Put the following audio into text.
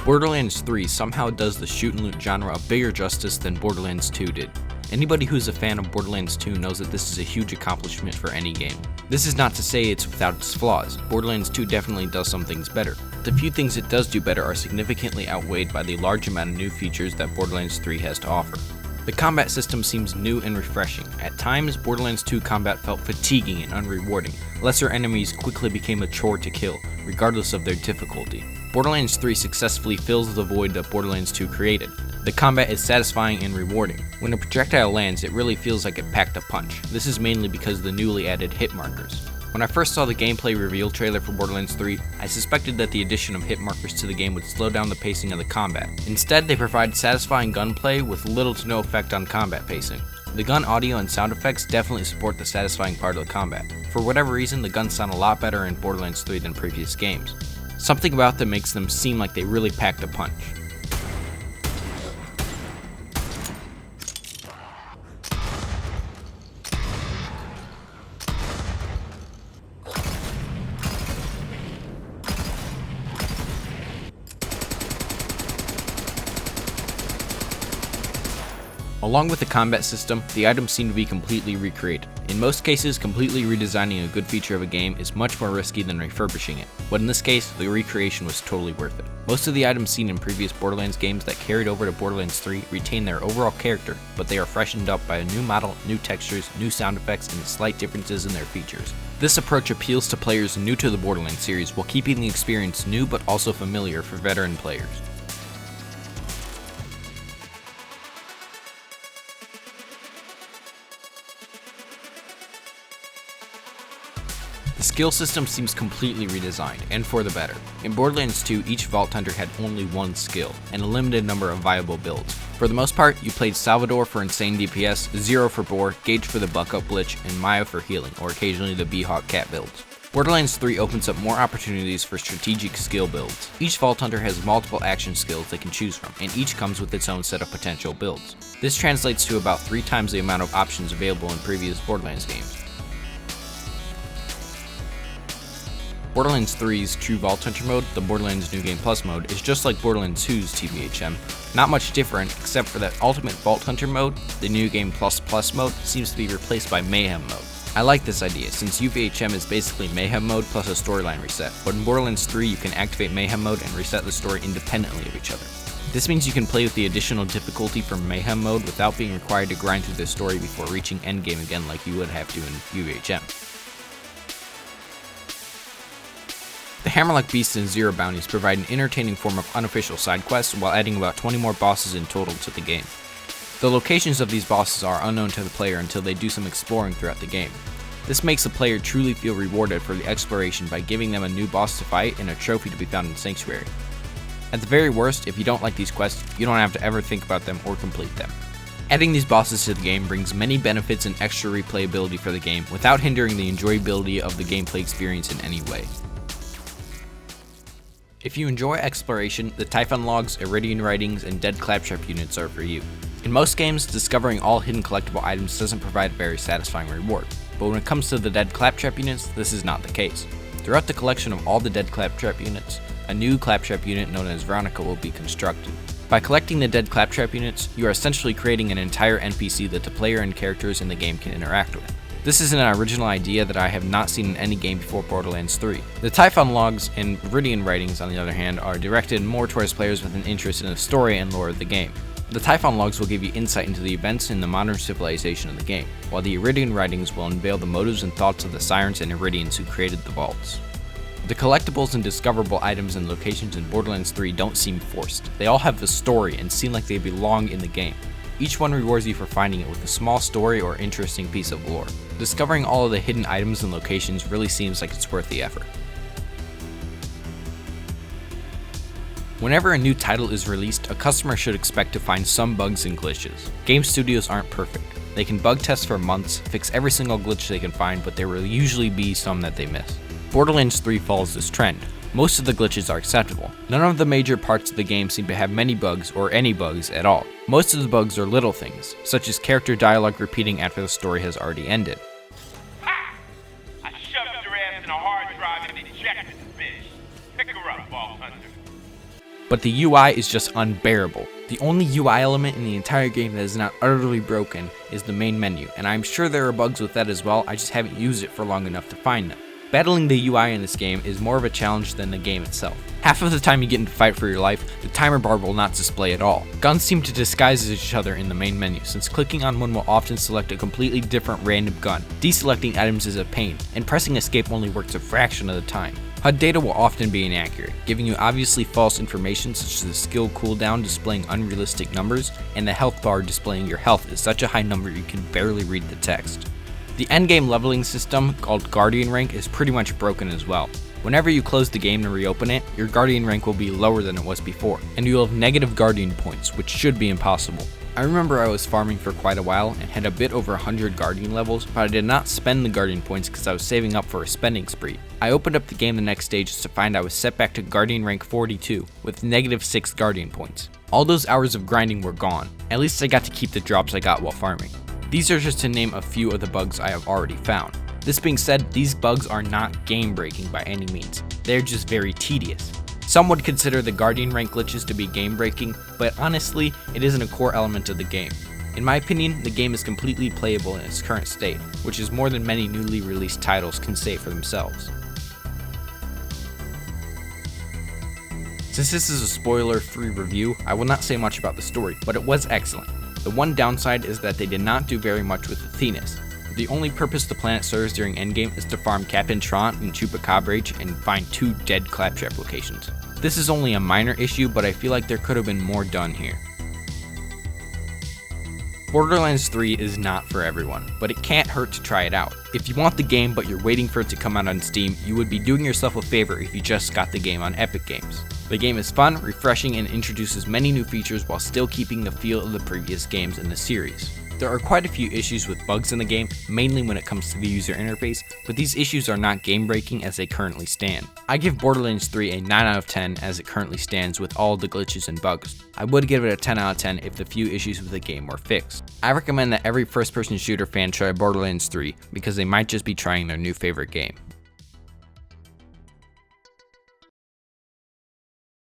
Borderlands 3 somehow does the shoot and loot genre a bigger justice than Borderlands 2 did. Anybody who's a fan of Borderlands 2 knows that this is a huge accomplishment for any game. This is not to say it's without its flaws. Borderlands 2 definitely does some things better. The few things it does do better are significantly outweighed by the large amount of new features that Borderlands 3 has to offer. The combat system seems new and refreshing. At times, Borderlands 2 combat felt fatiguing and unrewarding. Lesser enemies quickly became a chore to kill, regardless of their difficulty. Borderlands 3 successfully fills the void that Borderlands 2 created. The combat is satisfying and rewarding. When a projectile lands, it really feels like it packed a punch. This is mainly because of the newly added hit markers. When I first saw the gameplay reveal trailer for Borderlands 3, I suspected that the addition of hit markers to the game would slow down the pacing of the combat. Instead, they provide satisfying gunplay with little to no effect on combat pacing. The gun audio and sound effects definitely support the satisfying part of the combat. For whatever reason, the guns sound a lot better in Borderlands 3 than previous games. Something about them makes them seem like they really packed a punch. Along with the combat system, the items seem to be completely recreated. In most cases, completely redesigning a good feature of a game is much more risky than refurbishing it, but in this case, the recreation was totally worth it. Most of the items seen in previous Borderlands games that carried over to Borderlands 3 retain their overall character, but they are freshened up by a new model, new textures, new sound effects, and slight differences in their features. This approach appeals to players new to the Borderlands series while keeping the experience new but also familiar for veteran players. The skill system seems completely redesigned, and for the better. In Borderlands 2, each Vault Hunter had only one skill, and a limited number of viable builds. For the most part, you played Salvador for insane DPS, Zero for Boar, Gage for the Buck Up Glitch, and Maya for healing, or occasionally the Beehawk Cat builds. Borderlands 3 opens up more opportunities for strategic skill builds. Each Vault Hunter has multiple action skills they can choose from, and each comes with its own set of potential builds. This translates to about 3 times the amount of options available in previous Borderlands games. Borderlands 3's True Vault Hunter mode, the Borderlands New Game Plus mode, is just like Borderlands 2's TVHM. Not much different, except for that Ultimate Vault Hunter mode, the New Game Plus Plus mode, seems to be replaced by Mayhem mode. I like this idea, since UVHM is basically Mayhem mode plus a storyline reset, but in Borderlands 3 you can activate Mayhem mode and reset the story independently of each other. This means you can play with the additional difficulty from Mayhem mode without being required to grind through the story before reaching endgame again like you would have to in UVHM. The Hammerlock Beasts and Zero Bounties provide an entertaining form of unofficial side quests while adding about 20 more bosses in total to the game. The locations of these bosses are unknown to the player until they do some exploring throughout the game. This makes the player truly feel rewarded for the exploration by giving them a new boss to fight and a trophy to be found in Sanctuary. At the very worst, if you don't like these quests, you don't have to ever think about them or complete them. Adding these bosses to the game brings many benefits and extra replayability for the game without hindering the enjoyability of the gameplay experience in any way. If you enjoy exploration, the Typhon Logs, Iridian Writings, and Dead Claptrap units are for you. In most games, discovering all hidden collectible items doesn't provide a very satisfying reward, but when it comes to the Dead Claptrap units, this is not the case. Throughout the collection of all the Dead Claptrap units, a new Claptrap unit known as Veronica will be constructed. By collecting the Dead Claptrap units, you are essentially creating an entire NPC that the player and characters in the game can interact with. This is an original idea that I have not seen in any game before Borderlands 3. The Typhon Logs and Iridian Writings, on the other hand, are directed more towards players with an interest in the story and lore of the game. The Typhon Logs will give you insight into the events in the modern civilization of the game, while the Iridian Writings will unveil the motives and thoughts of the Sirens and Iridians who created the vaults. The collectibles and discoverable items and locations in Borderlands 3 don't seem forced. They all have a story and seem like they belong in the game. Each one rewards you for finding it with a small story or interesting piece of lore. Discovering all of the hidden items and locations really seems like it's worth the effort. Whenever a new title is released, a customer should expect to find some bugs and glitches. Game studios aren't perfect. They can bug test for months, fix every single glitch they can find, but there will usually be some that they miss. Borderlands 3 follows this trend. Most of the glitches are acceptable. None of the major parts of the game seem to have many bugs or any bugs at all. Most of the bugs are little things, such as character dialogue repeating after the story has already ended. Ha! I shoved your ass in a hard drive and ejected the bitch. Pick her up, Vault Hunter. but the UI is just unbearable. The only UI element in the entire game that is not utterly broken is the main menu, and I'm sure there are bugs with that as well, I just haven't used it for long enough to find them. Battling the UI in this game is more of a challenge than the game itself. Half of the time you get into a fight for your life, the timer bar will not display at all. Guns seem to disguise each other in the main menu, since clicking on one will often select a completely different random gun. Deselecting items is a pain, and pressing escape only works a fraction of the time. HUD data will often be inaccurate, giving you obviously false information such as the skill cooldown displaying unrealistic numbers, and the health bar displaying your health is such a high number you can barely read the text. The endgame leveling system, called Guardian rank, is pretty much broken as well. Whenever you close the game and reopen it, your Guardian rank will be lower than it was before, and you will have negative Guardian points, which should be impossible. I remember I was farming for quite a while and had a bit over 100 Guardian levels, but I did not spend the Guardian points because I was saving up for a spending spree. I opened up the game the next day just to find I was set back to Guardian rank 42 with negative 6 Guardian points. All those hours of grinding were gone. At least I got to keep the drops I got while farming. These are just to name a few of the bugs I have already found. This being said, these bugs are not game breaking by any means. They're just very tedious. Some would consider the Guardian rank glitches to be game breaking, but honestly, it isn't a core element of the game. In my opinion, the game is completely playable in its current state, which is more than many newly released titles can say for themselves. Since this is a spoiler-free review, I will not say much about the story, but it was excellent. The one downside is that they did not do very much with the Thenis. The only purpose the planet serves during endgame is to farm Captain Trant and Chupacabra and find 2 dead Claptrap locations. This is only a minor issue, but I feel like there could have been more done here. Borderlands 3 is not for everyone, but it can't hurt to try it out. If you want the game but you're waiting for it to come out on Steam, you would be doing yourself a favor if you just got the game on Epic Games. The game is fun, refreshing, and introduces many new features while still keeping the feel of the previous games in the series. There are quite a few issues with bugs in the game, mainly when it comes to the user interface, but these issues are not game breaking as they currently stand. I give Borderlands 3 a 9 out of 10 as it currently stands with all the glitches and bugs. I would give it a 10 out of 10 if the few issues with the game were fixed. I recommend that every first person shooter fan try Borderlands 3 because they might just be trying their new favorite game.